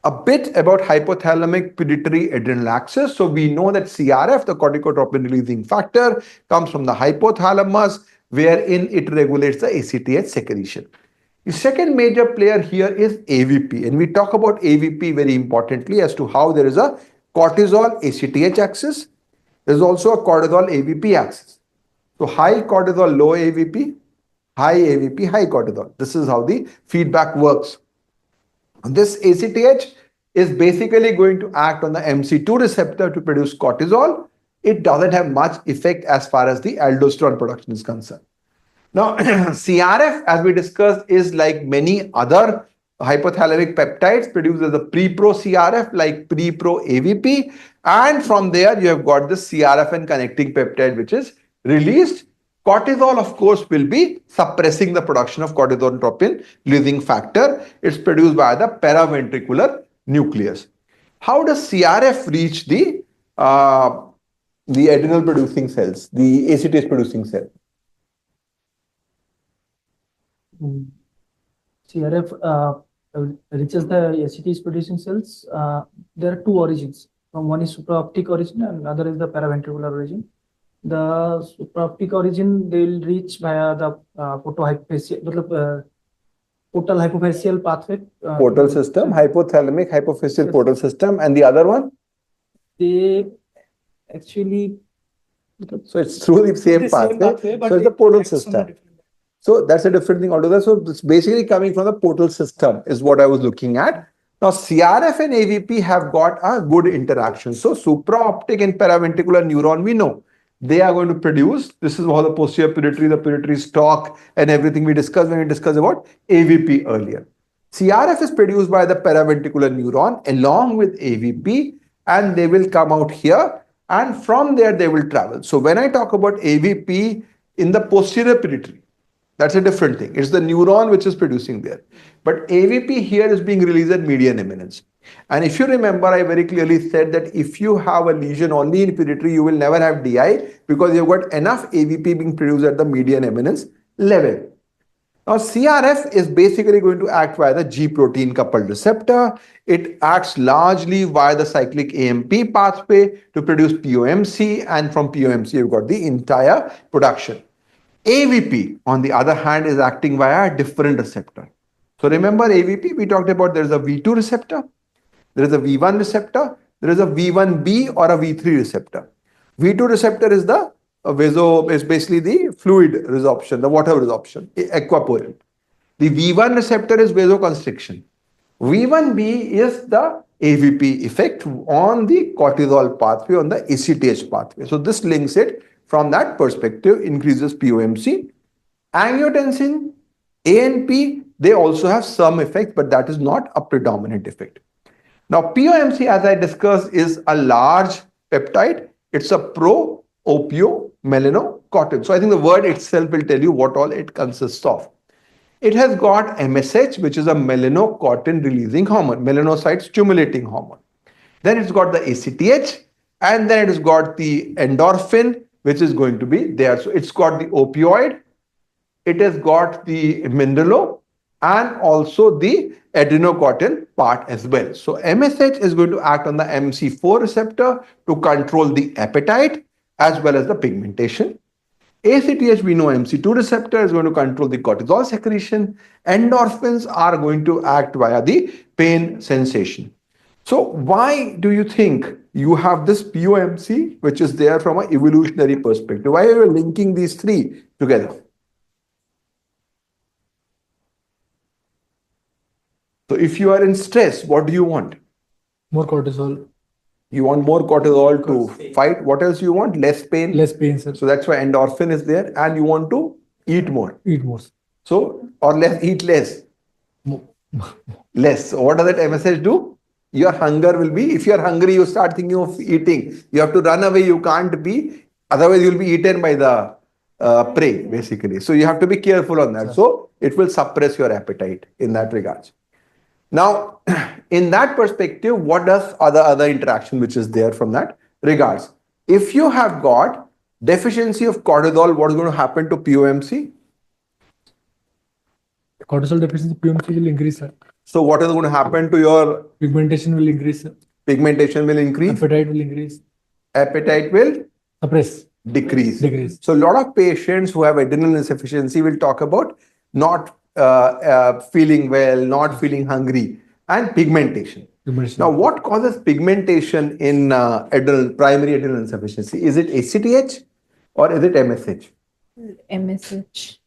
a bit about hypothalamic-pituitary-adrenal axis. So we know that CRF, the corticotropin releasing factor, comes from the hypothalamus, wherein it regulates the ACTH secretion. The second major player here is AVP, and we talk about AVP very importantly as to how there is a cortisol ACTH axis. There is also a cortisol AVP axis. So high cortisol, low AVP, high AVP, high cortisol. This is how the feedback works. This ACTH is basically going to act on the MC2 receptor to produce cortisol. It doesn't have much effect as far as the aldosterone production is concerned. Now, CRF, as we discussed, is like many other hypothalamic peptides, produced as a pre-pro CRF like pre-pro AVP. And from there, you have got the CRF and connecting peptide, which is released. Cortisol, of course, will be suppressing the production of corticotropin releasing factor. It's produced by the paraventricular nucleus. How does CRF reach the adrenal producing cells, the ACTH producing cell? CRF reaches the ACTH producing cells. There are two origins. One is supraoptic origin and another is the paraventricular origin. The supraoptic origin they will reach via the portal hypophyseal pathway. Portal system, hypothalamic hypophyseal portal system, and the other one? They actually. So it's through the same pathway, but so it's the portal system. So that's a different thing altogether. So it's basically coming from the portal system is what I was looking at. Now CRF and AVP have got a good interaction. So supraoptic and paraventricular neuron, we know they are going to produce. This is how the posterior pituitary, the pituitary stalk, and everything we discussed when we discussed about AVP earlier. CRF is produced by the paraventricular neuron along with AVP, and they will come out here, and from there they will travel. So when I talk about AVP in the posterior pituitary, that's a different thing. It's the neuron which is producing there. But AVP here is being released at median eminence. And if you remember, I very clearly said that if you have a lesion only in pituitary, you will never have DI because you've got enough AVP being produced at the median eminence level. Now, CRF is basically going to act via the G protein coupled receptor. It acts largely via the cyclic AMP pathway to produce POMC, and from POMC, you've got the entire production. AVP, on the other hand, is acting via a different receptor. So remember AVP, we talked about there is a V2 receptor, there is a V1 receptor, there is a V1B or a V3 receptor. V2 receptor is the is basically the fluid resorption, the water resorption, aquaporant. The V1 receptor is vasoconstriction. V1B is the AVP effect on the cortisol pathway, on the ACTH pathway. So this links it. From that perspective, increases POMC. Angiotensin, ANP, they also have some effect, but that is not a predominant effect. Now, POMC, as I discussed, is a large peptide. It's a pro-opiomelanocortin. So I think the word itself will tell you what all it consists of. It has got MSH, which is a melanocortin releasing hormone, melanocyte stimulating hormone. Then it's got the ACTH, and then it has got the endorphin, which is going to be there. So it's got the opioid, it has got the mineralo, and also the adrenocortin part as well. So MSH is going to act on the MC4 receptor to control the appetite as well as the pigmentation. ACTH, we know MC2 receptor is going to control the cortisol secretion. Endorphins are going to act via the pain sensation. So why do you think you have this POMC, which is there from an evolutionary perspective? Why are you linking these three together? So if you are in stress, what do you want? More cortisol. You want more cortisol to fight. What else you want? Less pain. Less pain, sir. So that's why endorphin is there, and you want to eat more. Eat more. So, or eat less. Less. So what does that MSH do? Your hunger will be, if you are hungry, you start thinking of eating. You have to run away. You can't be, otherwise you'll be eaten by the prey, basically. So you have to be careful on that. So it will suppress your appetite in that regards. Now, in that perspective, what does other interaction which is there from that regards? If you have got deficiency of cortisol, what is going to happen to POMC? Cortisol deficiency, POMC will increase, sir. So what is going to happen to your Pigmentation will increase. pigmentation will increase, Appetite will increase. appetite will Suppress. decrease. Decrease. So a lot of patients who have adrenal insufficiency will talk about not feeling well, not feeling hungry, and pigmentation. Pigmentation. Now, what causes pigmentation in primary adrenal insufficiency? Is it ACTH or is it MSH? MSH.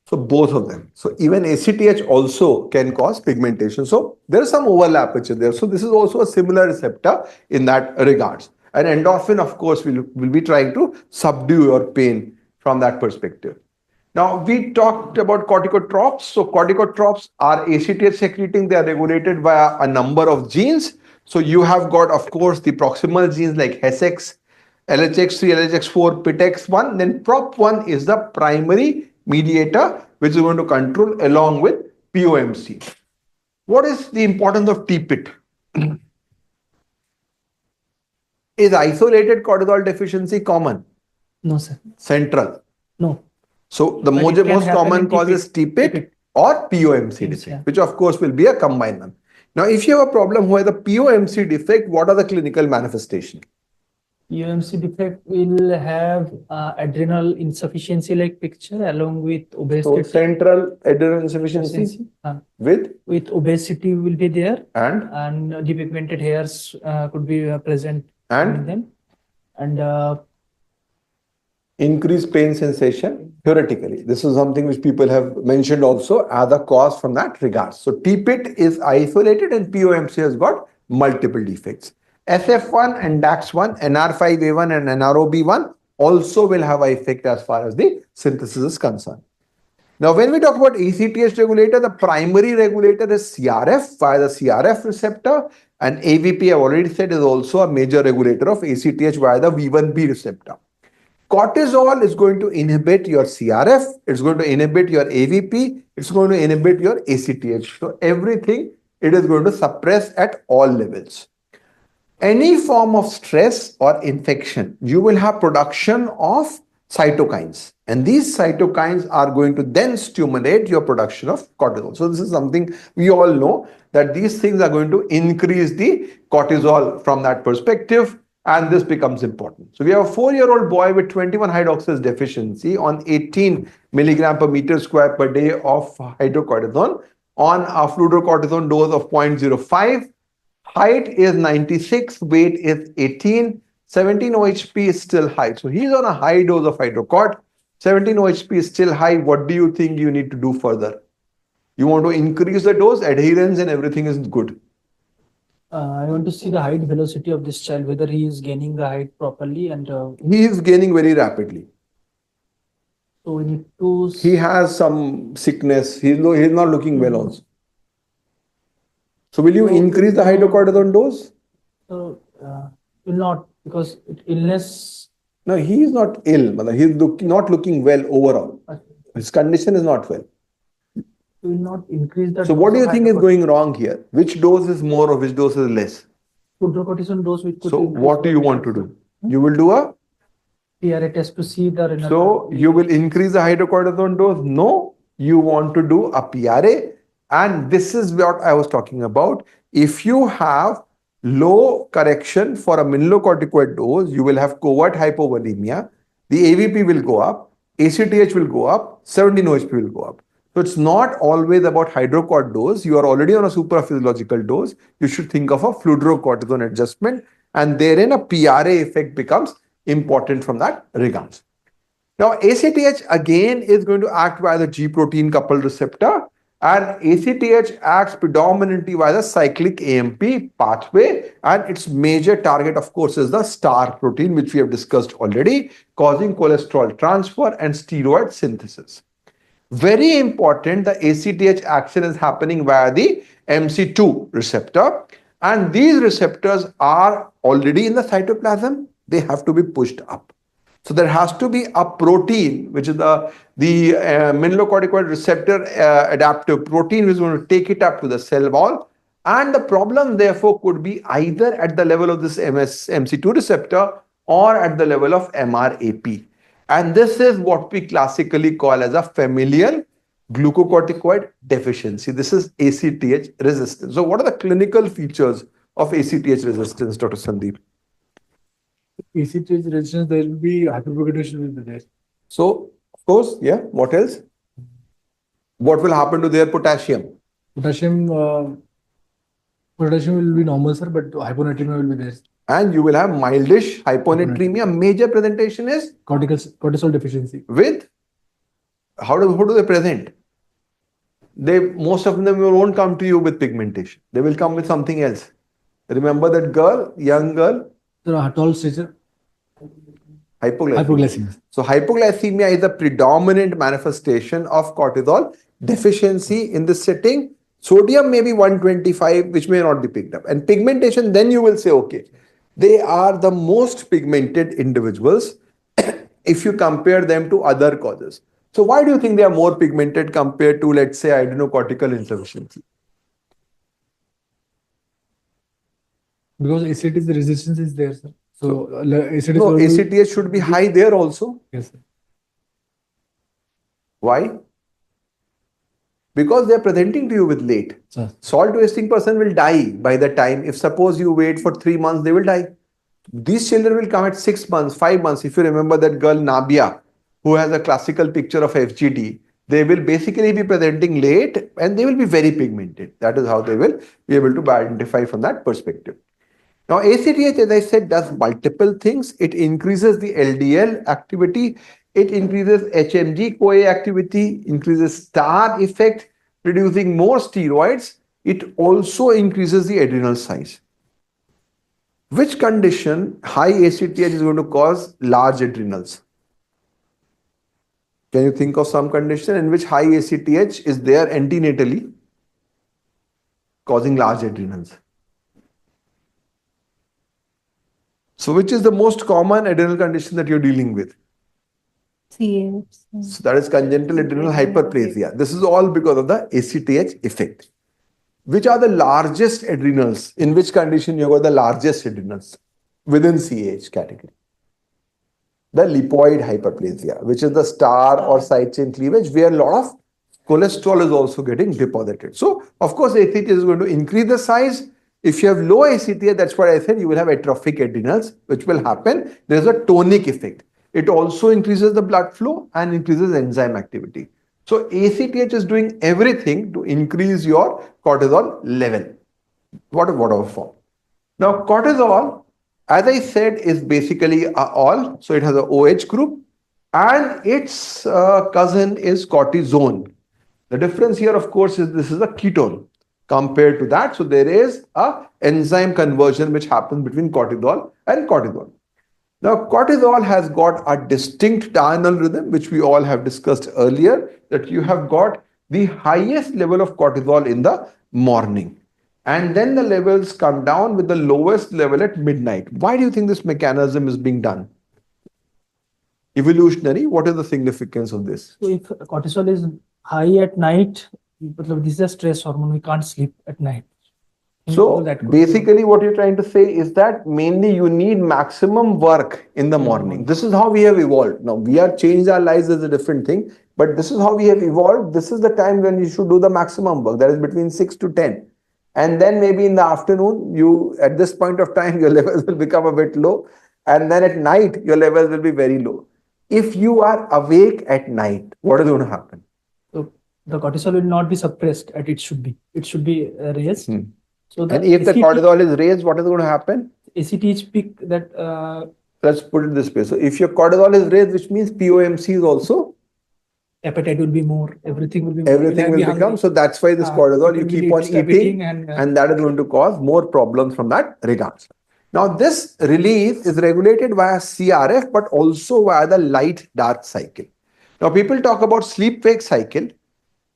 So both of them. So even ACTH also can cause pigmentation. So there is some overlap which is there. So this is also a similar receptor in that regards. And endorphin, of course, will be trying to subdue your pain from that perspective. Now, we talked about corticotropes. So corticotropes are ACTH secreting. They are regulated via a number of genes. So you have got, of course, the proximal genes like HESX, LHX3, LHX4, PITX1. Then PROP1 is the primary mediator which is going to control along with POMC. What is the importance of TPIT? Is isolated cortisol deficiency common? No, sir. Central. No. So the But it most can happen common in cause is TPIT or POMC Yes, defect, yeah. which of course will be a combined one. Now, if you have a problem with a POMC defect, what are the clinical manifestations? UMC defect will have adrenal insufficiency like picture along with So obesity. central adrenal insufficiency with With obesity will be there, and and depigmented hairs could be present in and them, and increased pain sensation theoretically. This is something which people have mentioned also as a cause from that regard. So TPIT is isolated and POMC has got multiple defects. SF1 and DAX1, NR5A1 and NROB1 also will have an effect as far as the synthesis is concerned. Now, when we talk about ACTH regulator, the primary regulator is CRF via the CRF receptor, and AVP, I've already said, is also a major regulator of ACTH via the V1B receptor. Cortisol is going to inhibit your CRF, it's going to inhibit your AVP, it's going to inhibit your ACTH. So everything it is going to suppress at all levels. Any form of stress or infection, you will have production of cytokines, and these cytokines are going to then stimulate your production of cortisol. So this is something we all know, that these things are going to increase the cortisol from that perspective, and this becomes important. So we have a 4-year-old boy with 21 hydroxylase deficiency on 18 milligram per meter square per day of hydrocortisone on a fludrocortisone dose of 0.05. Height is 96, weight is 18, 17 OHP is still high. So he's on a high dose of hydrocort. 17 OHP is still high. What do you think you need to do further? You want to increase the dose, adherence and everything is good. I want to see the height velocity of this child, whether he is gaining the height properly, and He is gaining very rapidly. so we need to. He has some sickness. He's not looking well also. So will you increase the hydrocortisone dose? So will not, because illness. No, he is not ill. He's not looking well overall. His condition is not well. Will not increase the. So what do dose you of think is hydrocortisone. going wrong here? Which dose is more or which dose is less? Fludrocortisone dose which could So increase what do you want to do? You will do a, PRA test to see the renal. so you will increase the hydrocortisone dose? No, you want to do a PRA, and this is what I was talking about. If you have low correction for a mineralocorticoid dose, you will have covert hypovolemia. The AVP will go up, ACTH will go up, 17 OHP will go up. So it's not always about hydrocort dose. You are already on a supraphysiological dose. You should think of a fludrocortisone adjustment, and therein a PRA effect becomes important from that regards. Now, ACTH again is going to act via the G protein coupled receptor, and ACTH acts predominantly via the cyclic AMP pathway, and its major target, of course, is the star protein, which we have discussed already, causing cholesterol transfer and steroid synthesis. Very important, the ACTH action is happening via the MC2 receptor, and these receptors are already in the cytoplasm. They have to be pushed up. So there has to be a protein, which is the mineralocorticoid receptor adaptive protein, which is going to take it up to the cell wall. And the problem therefore could be either at the level of this MC2 receptor or at the level of MRAP. And this is what we classically call as a familial Glucocorticoid deficiency. This is ACTH resistance. So what are the clinical features of ACTH resistance, Dr. Sandeep? ACTH resistance, there will be hyperpigmentation will be there. So, of course, yeah, what else? What will happen to their potassium? Potassium, potassium will be normal, sir, but hyponatremia will be there. And you will have mildish hyponatremia. Major presentation is Cortisol deficiency. with how do they present? Most of them won't come to you with pigmentation. They will come with something else. Remember that girl, young girl? So, tall stature, Hypoglycemia. hypoglycemia. So hypoglycemia is the predominant manifestation of cortisol deficiency in this setting. Sodium may be 125, which may not be picked up. And pigmentation, then you will say, okay, they are the most pigmented individuals if you compare them to other causes. So why do you think they are more pigmented compared to, let's say, adrenocortical insufficiency? Because ACTH resistance is there, sir. So, ACTH No, will be- ACTH should be high there also. Yes, sir. Why? Because they are presenting to you with late. Sir. Salt wasting person will die by the time. If suppose you wait for 3 months, they will die. These children will come at 6 months, 5 months. If you remember that girl Nabia, who has a classical picture of FGD, they will basically be presenting late and they will be very pigmented. That is how they will be able to identify from that perspective. Now, ACTH, as I said, does multiple things. It increases the LDL activity. It increases HMG-CoA activity, increases star effect, producing more steroids. It also increases the adrenal size. Which condition high ACTH is going to cause large adrenals? Can you think of some condition in which high ACTH is there antenatally causing large adrenals? So which is the most common adrenal condition that you're dealing with? CH. So that is congenital adrenal hyperplasia. This is all because of the ACTH effect. Which are the largest adrenals? In which condition you got the largest adrenals within CAH category? The lipoid hyperplasia, which is the star or side chain cleavage, where a lot of cholesterol is also getting deposited. So, of course, ACTH is going to increase the size. If you have low ACTH, that's what I said, you will have atrophic adrenals, which will happen. There is a tonic effect. It also increases the blood flow and increases enzyme activity. So ACTH is doing everything to increase your cortisol level, whatever form. Now cortisol, as I said, is basically a all. So it has a OH group and its cousin is cortisone. The difference here, of course, is this is a ketone compared to that. So there is a enzyme conversion which happens between cortisol and cortisol. Now, cortisol has got a distinct diurnal rhythm, which we all have discussed earlier, that you have got the highest level of cortisol in the morning. And then the levels come down with the lowest level at midnight. Why do you think this mechanism is being done? Evolutionary, what is the significance of this? So if cortisol is high at night, this is a stress hormone, we can't sleep at night. So basically what you're trying to say is that mainly you need maximum work in the morning. This is how we have evolved. Now we have changed our lives as a different thing, but this is how we have evolved. This is the time when you should do the maximum work, that is between 6 to 10. And then maybe in the afternoon, at this point of time, your levels will become a bit low. And then at night, your levels will be very low. If you are awake at night, what is going to happen? So the cortisol will not be suppressed as it should be. It should be raised. So and if the cortisol is raised, what is going to happen? ACTH peak that. Let's put it this way. So if your cortisol is raised, which means POMC is also. Appetite will be more. Everything will be more. Everything will become. Hungry. So that's why this cortisol, you keep on eating and that is going to cause more problems from that regards. Now this release is regulated via CRF, but also via the light-dark cycle. Now people talk about sleep-wake cycle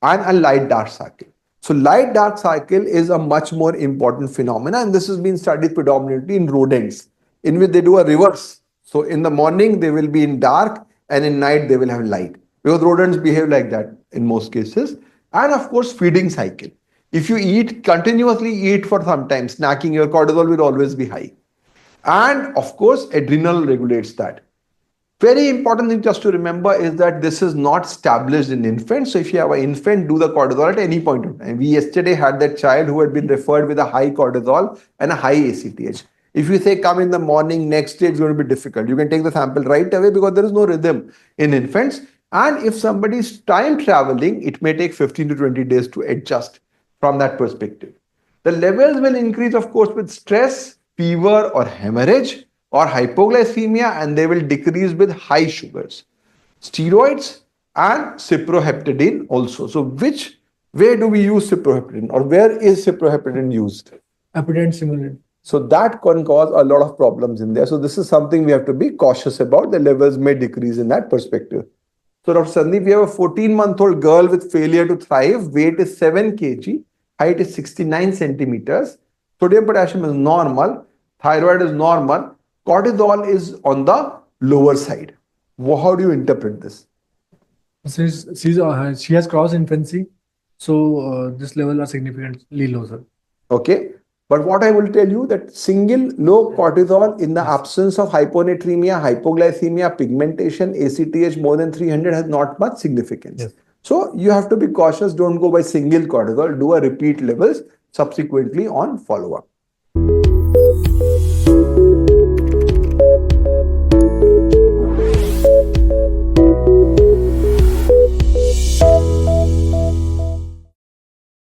and a light-dark cycle. So light-dark cycle is a much more important phenomenon, and this has been studied predominantly in rodents, in which they do a reverse. So in the morning they will be in dark and in night they will have light, because rodents behave like that in most cases. And of course feeding cycle. If you continuously eat for some time, snacking, your cortisol will always be high. And of course adrenal regulates that. Very important thing just to remember is that this is not established in infants. So if you have an infant, do the cortisol at any point of time. We yesterday had that child who had been referred with a high cortisol and a high ACTH. If you say come in the morning, next day it's going to be difficult. You can take the sample right away because there is no rhythm in infants. And if somebody is time traveling, it may take 15 to 20 days to adjust from that perspective. The levels will increase, of course, with stress, fever or hemorrhage or hypoglycemia, and they will decrease with high sugars, steroids and cyproheptadine also. So where do we use cyproheptadine, or where is cyproheptadine used? appetite stimulant. So that can cause a lot of problems in there. So this is something we have to be cautious about. The levels may decrease in that perspective. So Dr. Sandeep, we have a 14-month-old girl with failure to thrive. Weight is 7 kg. Height is 69 centimeters. Sodium potassium is normal. Thyroid is normal. Cortisol is on the lower side. How do you interpret this? She has crossed infancy, so this level are significantly low, sir. Okay. But what I will tell you that single low cortisol in the absence of hyponatremia, hypoglycemia, pigmentation, ACTH more than 300 has not much significance. Yes. So you have to be cautious. Don't go by single cortisol. Do a repeat levels subsequently on follow-up.